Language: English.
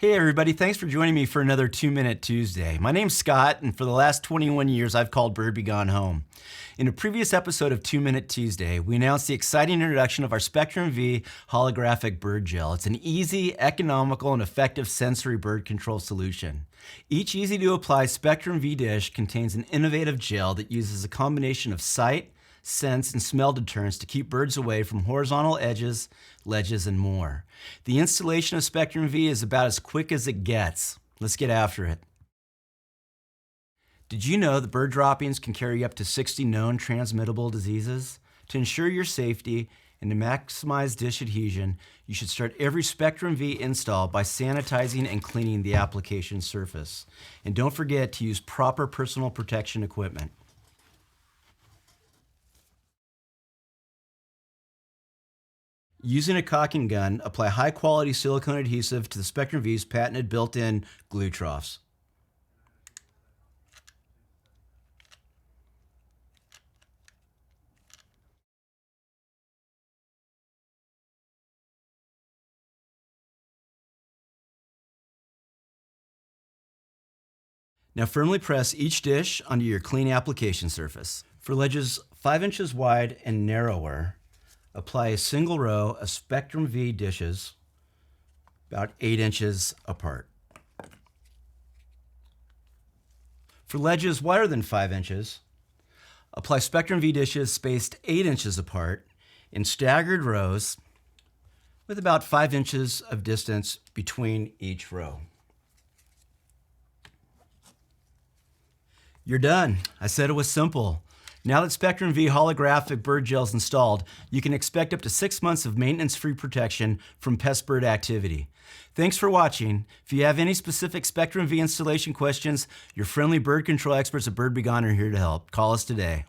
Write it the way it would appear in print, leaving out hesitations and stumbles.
Hey everybody, thanks for joining me for another 2-Minute Tuesday. My name's Scott, and for the last 21 years I've called Bird Be Gone home. In a previous episode of 2-Minute Tuesday, we announced the exciting introduction of our SpectrumV Holographic Bird Gel. It's an easy, economical, and effective sensory bird control solution. Each easy-to-apply SpectrumV dish contains an innovative gel that uses a combination of sight, sense, and smell deterrents to keep birds away from horizontal edges, ledges, and more. The installation of SpectrumV is about as quick as it gets. Let's get after it. Did you know that bird droppings can carry up to 60 known transmittable diseases? To ensure your safety and to maximize dish adhesion, you should start every SpectrumV install by sanitizing and cleaning the application surface. And don't forget to use proper personal protection equipment. Using a caulking gun, apply high-quality silicone adhesive to the SpectrumV's patented built-in glue troughs. Now firmly press each dish onto your clean application surface. For ledges 5 inches wide and narrower, apply a single row of SpectrumV dishes about 8 inches apart. For ledges wider than 5 inches, apply SpectrumV dishes spaced 8 inches apart in staggered rows with about 5 inches of distance between each row. You're done. I said it was simple. Now that SpectrumV Holographic Bird Gel is installed, you can expect up to 6 months of maintenance-free protection from pest bird activity. Thanks for watching. If you have any specific SpectrumV installation questions, your friendly bird control experts at Bird Be Gone are here to help. Call us today.